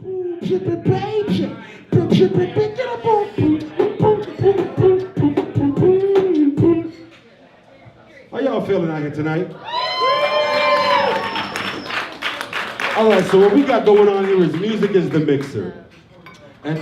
How y'all feeling out here tonight? All right, so what we got going on here is music is the mixer. And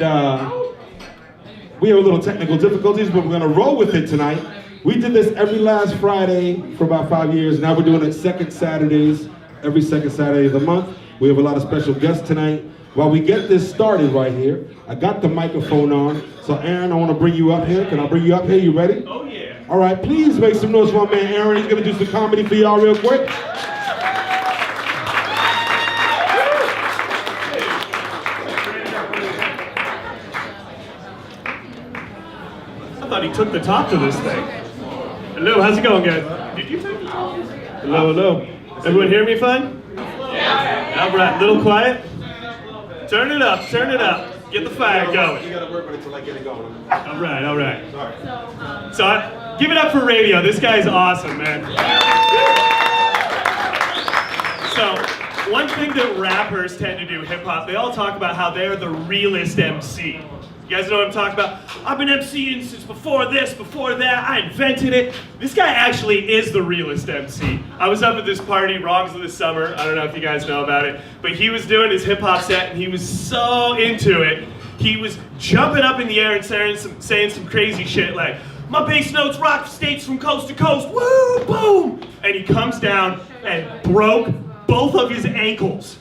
we have a little technical difficulties, but we're gonna roll with it tonight. We did this every last Friday for about 5 years. Now we're doing it second Saturdays, every second Saturday of the month. We have a lot of special guests tonight. While we get this started right here, I got the microphone on. So Aaron, I wanna bring you up here. Can I bring you up here? You ready? Oh yeah. All right, please make some noise for my man Aaron. He's gonna do some comedy for y'all real quick. I thought he took the top to this thing. Hello, how's it going, guys? Did you take the top? Hello, hello. Everyone hear me fine? Yeah. All right, little quiet. Turn it up, turn it up. Get the fire going. You gotta work on it till I get it going. All right, all right. Sorry. Give it up for radio. This guy's awesome, man. So, one thing that rappers tend to do, hip-hop, they all talk about how they're the realest MC. You guys know what I'm talking about? I've been MCing since before this, before that, I invented it. This guy actually is the realest MC. I was up at this party, Wrongs of the Summer, I don't know if you guys know about it, but he was doing his hip hop set and he was so into it. He was jumping up in the air and saying some crazy shit like, my bass notes rock states from coast to coast, woo, boom! And he comes down and broke both of his ankles.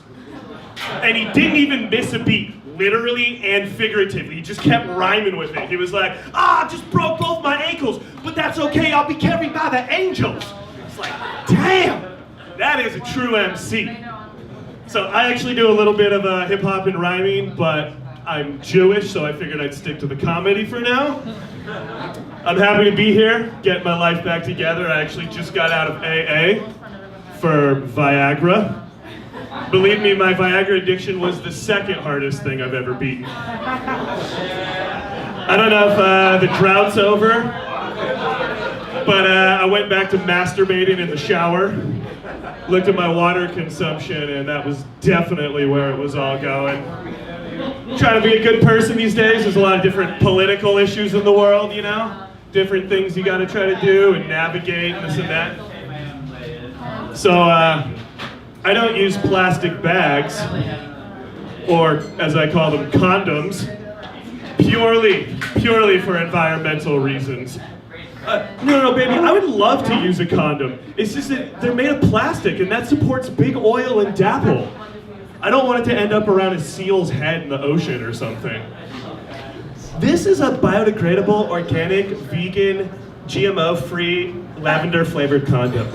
And he didn't even miss a beat. Literally and figuratively. He just kept rhyming with it. He was like, I just broke both my ankles, but that's okay, I'll be carried by the angels. It's like, damn, that is a true MC. So I actually do a little bit of hip hop and rhyming, but I'm Jewish, so I figured I'd stick to the comedy for now. I'm happy to be here, get my life back together. I actually just got out of AA for Viagra. Believe me, my Viagra addiction was the second hardest thing I've ever beaten. I don't know if the drought's over, but I went back to masturbating in the shower, looked at my water consumption, and that was definitely where it was all going. Trying to be a good person these days. There's a lot of different political issues in the world, you know? Different things you gotta try to do and navigate and this and that. So, I don't use plastic bags, or as I call them, condoms, purely for environmental reasons. No, baby, I would love to use a condom. It's just that they're made of plastic and that supports big oil and dapple. I don't want it to end up around a seal's head in the ocean or something. This is a biodegradable, organic, vegan, GMO-free, lavender-flavored condom.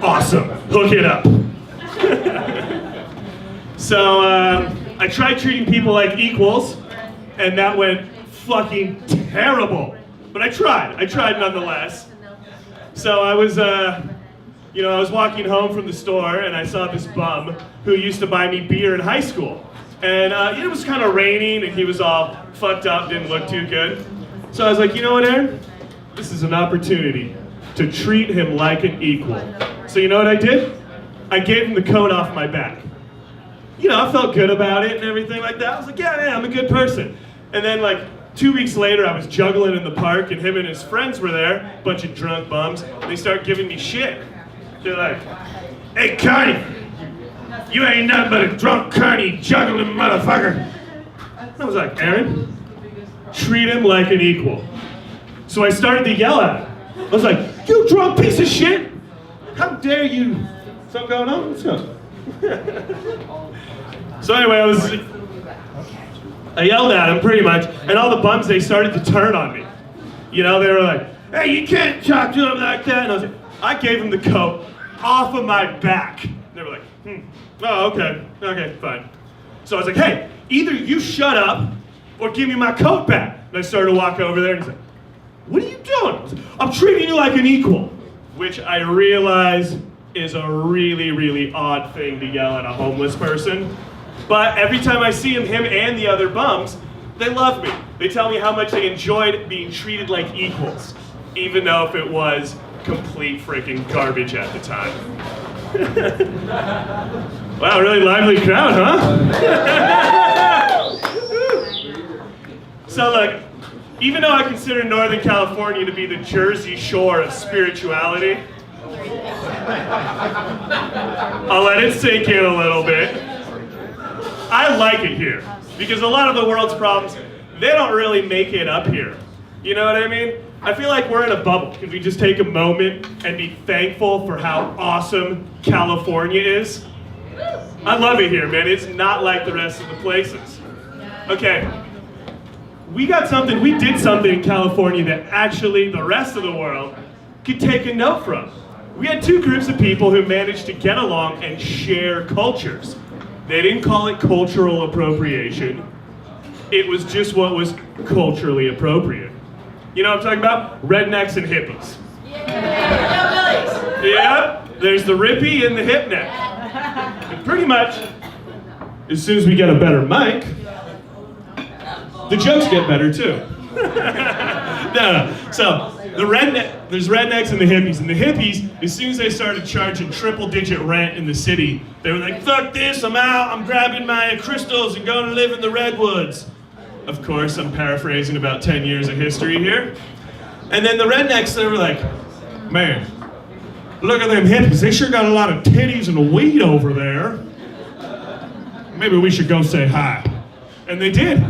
Awesome, hook it up. So I tried treating people like equals, and that went fucking terrible. But I tried nonetheless. So I was, I was walking home from the store, and I saw this bum who used to buy me beer in high school. And it was kind of raining, and he was all fucked up, didn't look too good. So I was like, you know what, Aaron? This is an opportunity to treat him like an equal. So you know what I did? I gave him the coat off my back. You know, I felt good about it and everything like that. I was like, yeah, I'm a good person. And then like 2 weeks later, I was juggling in the park and him and his friends were there, a bunch of drunk bums. They start giving me shit. They're like, hey, Connie, you ain't nothing but a drunk, carny, juggling motherfucker. I was like, Aaron, treat him like an equal. So I started to yell at him. I was like, you drunk piece of shit! How dare you? Something going on? Let's go. So anyway, I yelled at him pretty much, and all the bums, they started to turn on me. You know, they were like, hey, you can't talk to him like that. And I was like, I gave him the coat off of my back. They were like, oh, okay, fine. So I was like, hey, either you shut up or give me my coat back. And I started to walk over there and he's like, what are you doing? I was like, I'm treating you like an equal, which I realize is a really, really odd thing to yell at a homeless person. But every time I see him and the other bums, they love me. They tell me how much they enjoyed being treated like equals, even though if it was complete freaking garbage at the time. Wow, really lively crowd, huh? So look, even though I consider Northern California to be the Jersey Shore of spirituality, I'll let it sink in a little bit. I like it here, because a lot of the world's problems, they don't really make it up here. You know what I mean? I feel like we're in a bubble. Could we just take a moment and be thankful for how awesome California is? I love it here, man. It's not like the rest of the places. Okay, we did something in California that actually the rest of the world could take a note from. We had two groups of people who managed to get along and share cultures. They didn't call it cultural appropriation. It was just what was culturally appropriate. You know what I'm talking about? Rednecks and hippies. Yeah, there's the rippy and the hip neck. And pretty much, as soon as we get a better mic, the jokes get better too. No. So, there's rednecks and the hippies. And the hippies, as soon as they started charging triple-digit rent in the city, they were like, fuck this, I'm out, I'm grabbing my crystals and going to live in the redwoods. Of course, I'm paraphrasing about 10 years of history here. And then the rednecks, they were like, man, look at them hippies, they sure got a lot of titties and a weed over there. Maybe we should go say hi. And they did.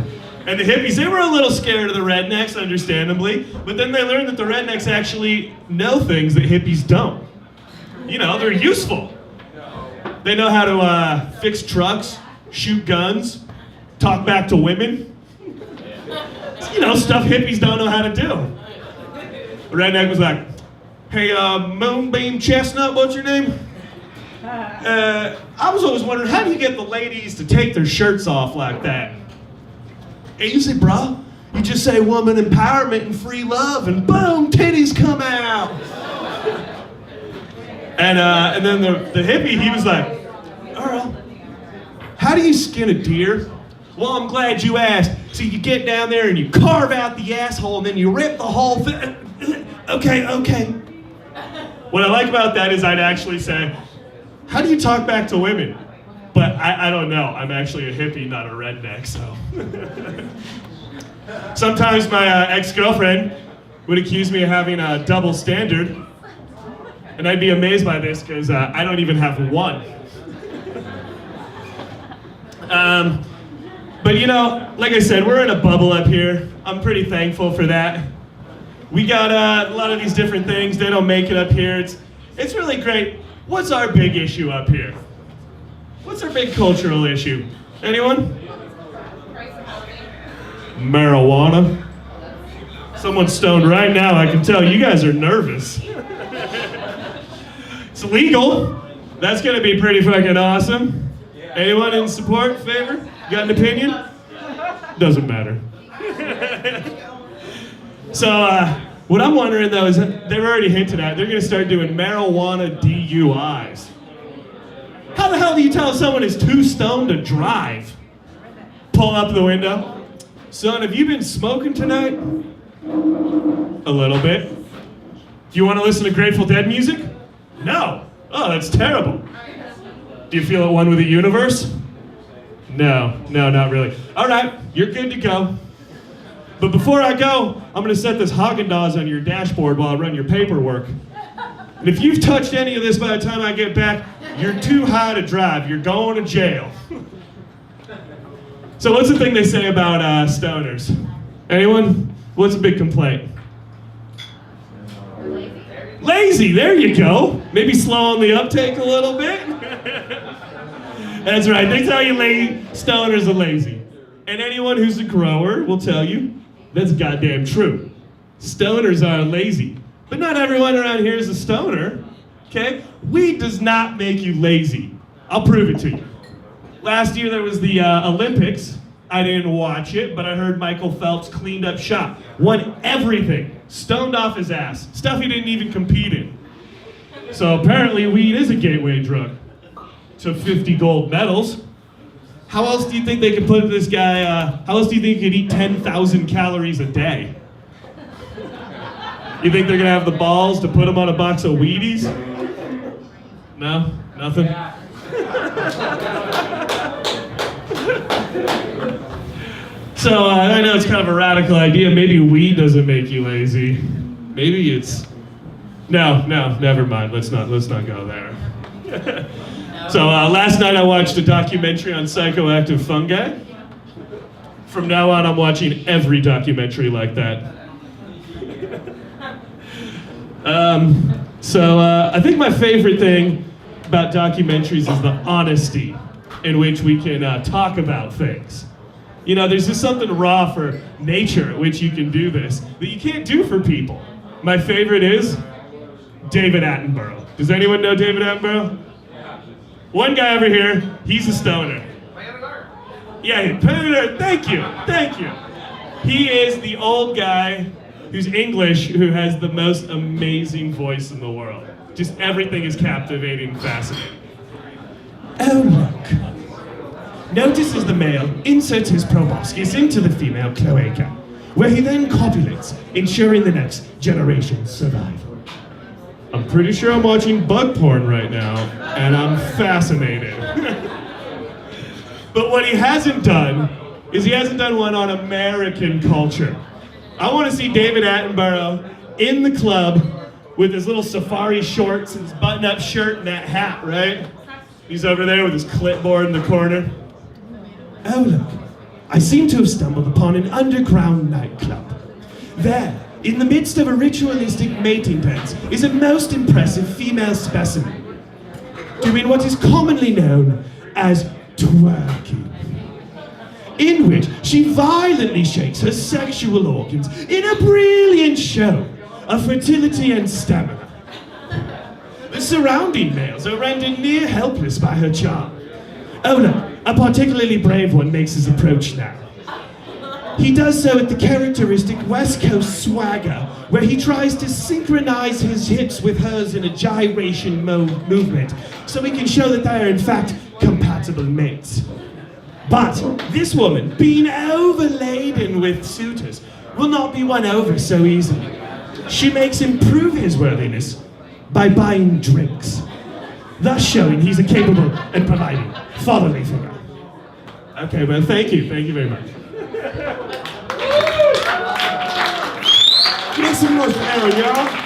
And the hippies, they were a little scared of the rednecks, understandably, but then they learned that the rednecks actually know things that hippies don't. You know, they're useful. They know how to fix trucks, shoot guns, talk back to women. You know, stuff hippies don't know how to do. The redneck was like, hey, Moonbeam Chestnut, what's your name? I was always wondering, how do you get the ladies to take their shirts off like that? Easy, bro. You just say woman empowerment and free love, and boom, titties come out. And then the hippie, he was like, Earl, how do you skin a deer? Well, I'm glad you asked. So you get down there and you carve out the asshole, and then you rip the whole thing. Okay. What I like about that is I'd actually say, how do you talk back to women? But I don't know. I'm actually a hippie, not a redneck, so. Sometimes my ex-girlfriend would accuse me of having a double standard. And I'd be amazed by this because I don't even have one. But you know, like I said, we're in a bubble up here. I'm pretty thankful for that. We got a lot of these different things. They don't make it up here. It's really great. What's our big issue up here? What's our big cultural issue? Anyone? Marijuana. Someone's stoned right now. I can tell you guys are nervous. It's legal. That's gonna be pretty fucking awesome. Anyone in support, favor? Got an opinion? Doesn't matter. So, what I'm wondering though is that they've already hinted at, they're gonna start doing marijuana DUIs. How the hell do you tell someone is too stoned to drive? Pull up the window. Son, have you been smoking tonight? A little bit. Do you want to listen to Grateful Dead music? No. Oh, that's terrible. Do you feel at one with the universe? No, not really. All right, you're good to go. But before I go, I'm going to set this Haagen-Dazs on your dashboard while I run your paperwork. And if you've touched any of this by the time I get back, you're too high to drive. You're going to jail. So what's the thing they say about stoners? Anyone? What's a big complaint? Lazy, there you go. Maybe slow on the uptake a little bit. That's right, they tell you stoners are lazy. And anyone who's a grower will tell you that's goddamn true. Stoners are lazy. But not everyone around here is a stoner, okay? Weed does not make you lazy. I'll prove it to you. Last year there was the Olympics. I didn't watch it, but I heard Michael Phelps cleaned up shop. Won everything. Stoned off his ass. Stuff he didn't even compete in. So apparently weed is a gateway drug to 50 gold medals. How else do you think they could put this guy, how else do you think he could eat 10,000 calories a day? You think they're gonna have the balls to put him on a box of Wheaties? No? Nothing? So I know it's kind of a radical idea. Maybe weed doesn't make you lazy. Maybe it's... No, never mind. Let's not go there. So last night I watched a documentary on psychoactive fungi. From now on, I'm watching every documentary like that. I think my favorite thing about documentaries is the honesty in which we can talk about things. You know, there's just something raw for nature at which you can do this that you can't do for people. My favorite is David Attenborough. Does anyone know David Attenborough? One guy over here, he's a stoner. Yeah, thank you. He is the old guy who's English who has the most amazing voice in the world. Just everything is captivating and fascinating. Oh, look. Notices the male inserts his proboscis into the female cloaca, where he then copulates, ensuring the next generation's survival. I'm pretty sure I'm watching bug porn right now, and I'm fascinated. But what he hasn't done is he hasn't done one on American culture. I want to see David Attenborough in the club with his little safari shorts and his button-up shirt and that hat, right? He's over there with his clipboard in the corner. Oh look, I seem to have stumbled upon an underground nightclub. There, in the midst of a ritualistic mating dance, is a most impressive female specimen, doing what is commonly known as twerking, in which she violently shakes her sexual organs in a brilliant show of fertility and stamina. The surrounding males are rendered near helpless by her charm. Oh no, a particularly brave one makes his approach now. He does so with the characteristic West Coast swagger, where he tries to synchronize his hips with hers in a gyration movement, so he can show that they are in fact compatible mates. But this woman, being overladen with suitors, will not be won over so easily. She makes him prove his worthiness by buying drinks, thus showing he's a capable and providing fatherly figure. Okay, well, thank you very much. Make some noise for Aaron, y'all.